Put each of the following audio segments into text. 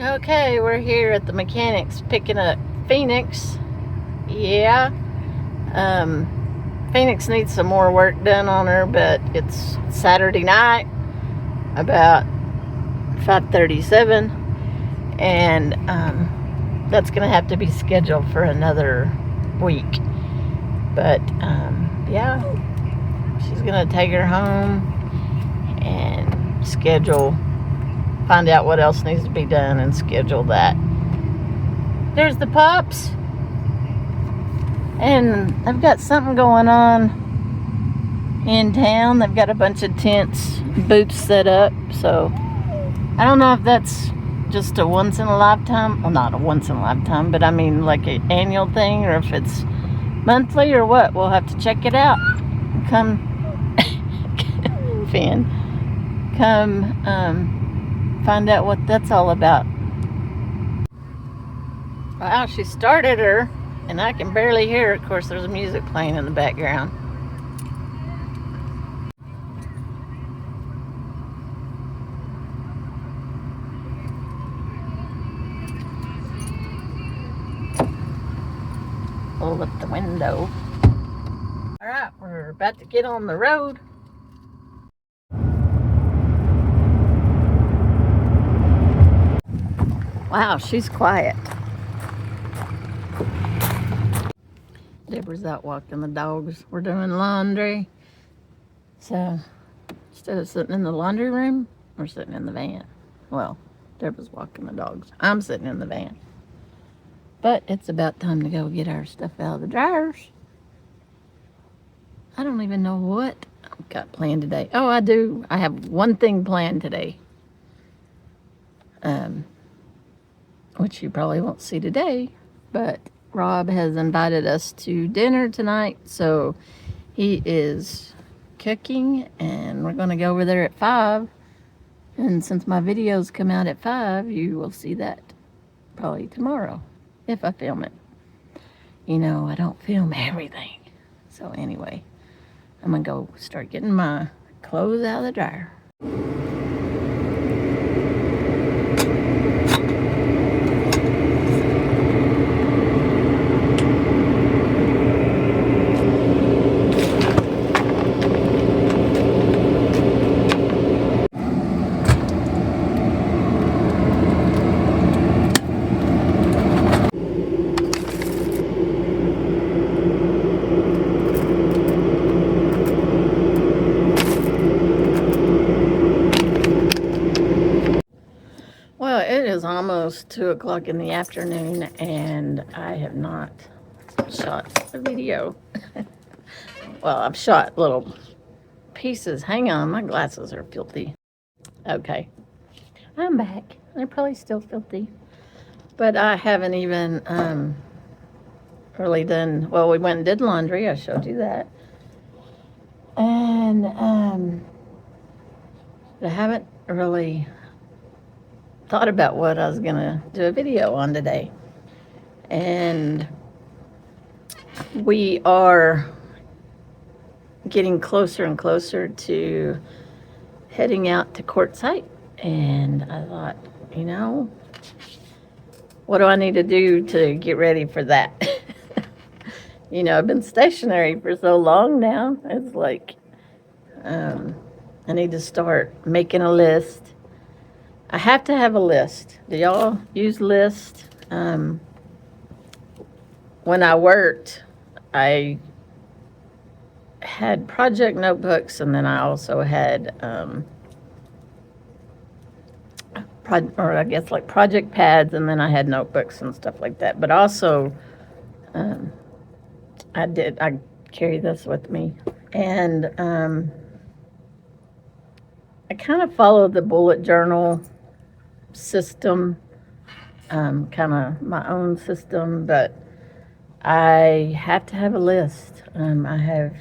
Okay, we're here at the mechanics picking up Phoenix. Yeah. Phoenix needs some more work done on her, but it's Saturday night, about 5:37, and that's gonna have to be scheduled for another week. But yeah, she's gonna take her home and find out what else needs to be done and schedule that. There's the pups. And I've got something going on in town. They've got a bunch of tents, booths set up. So I don't know if that's just a once in a lifetime. Well, not a once in a lifetime, but I mean like an annual thing, or if it's monthly or what. We'll have to check it out. Come, Finn. Come find out what that's all about. Wow, she started her, and I can barely hear her. Of course, there's music playing in the background. Pull up the window. All right, we're about to get on the road. Wow, she's quiet. Deborah's out walking the dogs. We're doing laundry. So instead of sitting in the laundry room, we're sitting in the van. Well, Deborah's walking the dogs. I'm sitting in the van. But it's about time to go get our stuff out of the dryers. I don't even know what I've got planned today. Oh, I do. I have one thing planned today. Which you probably won't see today, but Rob has invited us to dinner tonight, so he is cooking, and we're going to go over there at 5. And since my videos come out at 5, you will see that probably tomorrow, if I film it. You know, I don't film everything. So anyway, I'm going to go start getting my clothes out of the dryer. Well, it is almost 2 o'clock in the afternoon, and I have not shot a video. Well, I've shot little pieces. Hang on, my glasses are filthy. Okay, I'm back. They're probably still filthy. But I haven't even really done, well, we went and did laundry. I showed you that. And I haven't really thought about what I was gonna do a video on today. And we are getting closer and closer to heading out to Quartzsite, and I thought, you know, what do I need to do to get ready for that? You know, I've been stationary for so long now. It's like I need to start making a list. I have to have a list. Do y'all use lists? When I worked, I had project notebooks, and then I also had, project pads, and then I had notebooks and stuff like that. But also, I carry this with me, and I kind of followed the bullet journal system, kind of my own system, but I have to have a list. I have,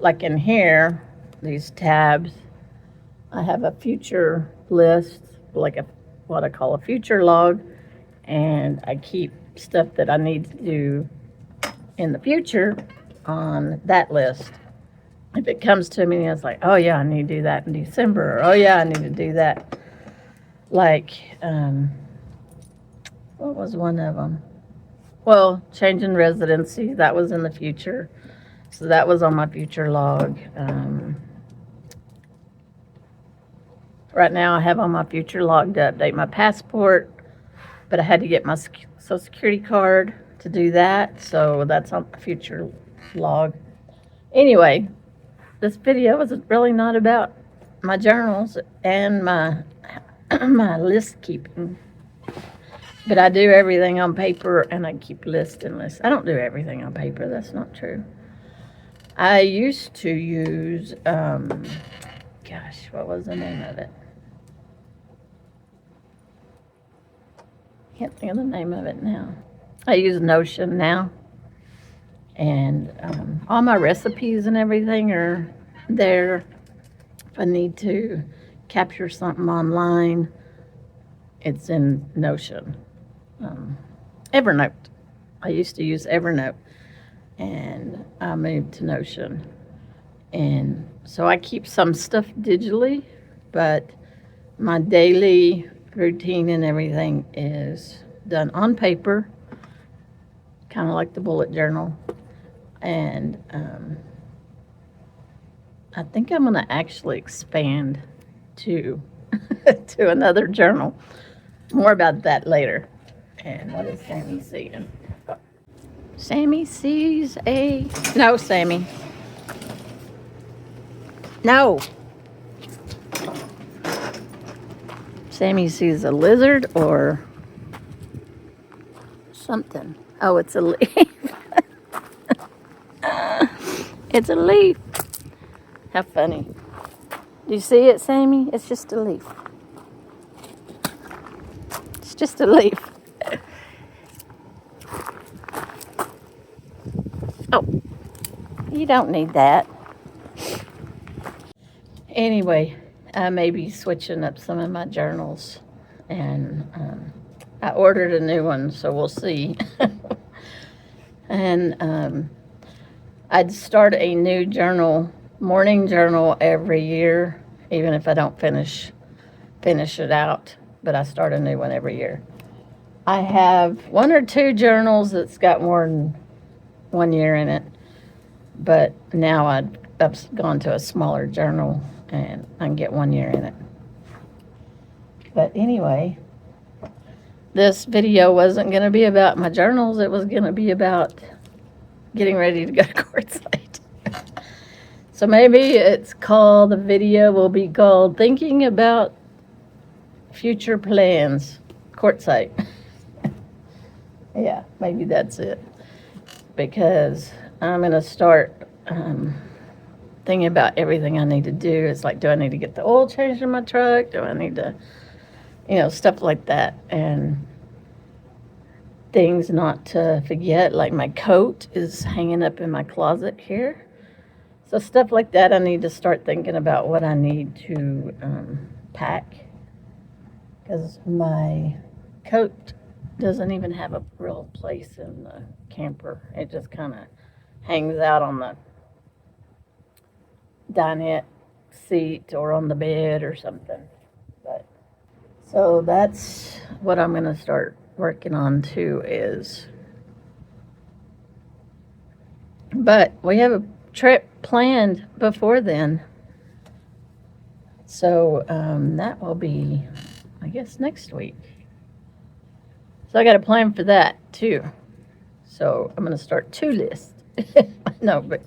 like in here, these tabs, I have a future list, like what I call a future log, and I keep stuff that I need to do in the future on that list. If it comes to me, it's like, oh yeah, I need to do that in December, or oh yeah, I need to do that. Like, What was one of them? Well, changing residency, that was in the future. So that was on my future log. Right now I have on my future log to update my passport, but I had to get my Social Security card to do that, so that's on the future log. Anyway, this video is really not about my journals and my my list keeping, but I do everything on paper and I keep lists and lists. I don't do everything on paper. That's not true. I used to use gosh, what was the name of it? Can't think of the name of it now. I use Notion now, and all my recipes and everything are there. If I need to capture something online, it's in Notion. Evernote. I used to use Evernote, and I moved to Notion. And so I keep some stuff digitally, but my daily routine and everything is done on paper, kind of like the bullet journal. And I think I'm going to actually expand to to another journal. More about that later. And what is Sammy seeing? Sammy sees a... No, Sammy. No. Sammy sees a lizard or something. Oh, it's a leaf. It's a leaf. How funny. Do you see it, Sammy? It's just a leaf. It's just a leaf. Oh, you don't need that. Anyway, I may be switching up some of my journals, and I ordered a new one, so we'll see. And I'd start a new journal, morning journal every year, even if I don't finish it out, but I start a new one every year. I have one or two journals that's got more than 1 year in it, but now I've gone to a smaller journal and I can get 1 year in it. But anyway, this video wasn't going to be about my journals. It was going to be about getting ready to go to Quartzsite. So maybe the video will be called Thinking About Future Plans, Quartzsite. Yeah, maybe that's it. Because I'm going to start thinking about everything I need to do. It's like, do I need to get the oil changed in my truck? Do I need to, stuff like that. And things not to forget, like my coat is hanging up in my closet here. So stuff like that, I need to start thinking about what I need to pack. Because my coat doesn't even have a real place in the camper. It just kind of hangs out on the dinette seat or on the bed or something. But so that's what I'm going to start working on too but we have a trip planned before then. So that will be, I guess, next week. So I got a plan for that too. So I'm going to start 2 lists. No, but,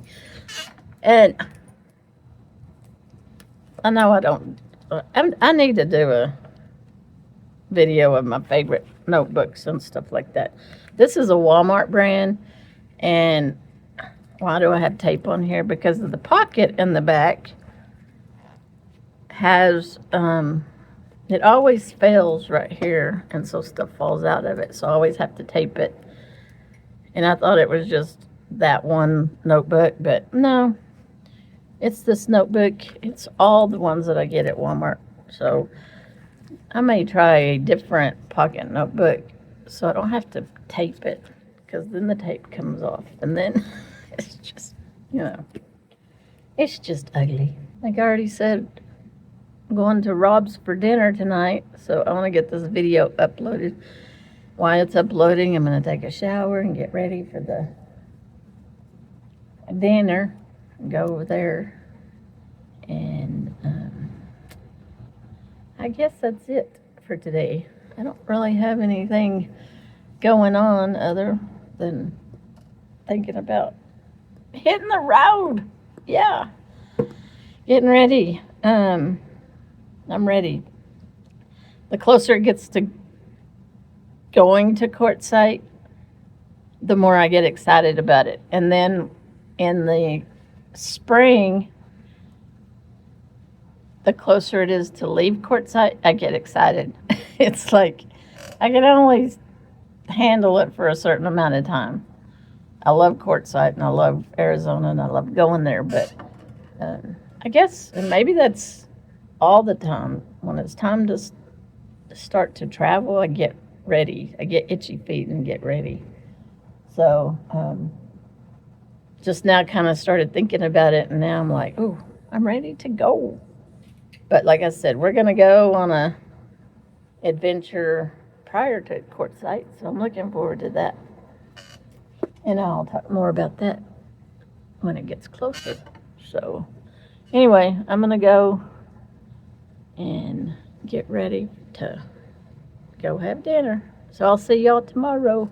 and I know I need to do a video of my favorite notebooks and stuff like that. This is a Walmart brand, and why do I have tape on here? Because of the pocket in the back has, it always fails right here, and so stuff falls out of it, so I always have to tape it. And I thought it was just that one notebook, but no, it's this notebook. It's all the ones that I get at Walmart. So I may try a different pocket notebook so I don't have to tape it, because then the tape comes off, and then it's just, it's just ugly. Like I already said, I'm going to Rob's for dinner tonight, so I want to get this video uploaded. while it's uploading, I'm going to take a shower and get ready for the dinner and go over there. And I guess that's it for today. I don't really have anything going on other than thinking about hitting the road. Yeah. Getting ready. I'm ready. The closer it gets to going to Quartzsite, the more I get excited about it. And then in the spring, the closer it is to leave Quartzsite, I get excited. It's like I can only handle it for a certain amount of time. I love Quartzsite and I love Arizona and I love going there, but I guess and maybe that's all the time. When it's time to start to travel, I get ready. I get itchy feet and get ready. So just now kind of started thinking about it, and now I'm like, oh, I'm ready to go. But like I said, we're going to go on a adventure prior to Quartzsite, so I'm looking forward to that. And I'll talk more about that when it gets closer. So anyway, I'm going to go and get ready to go have dinner. So I'll see y'all tomorrow.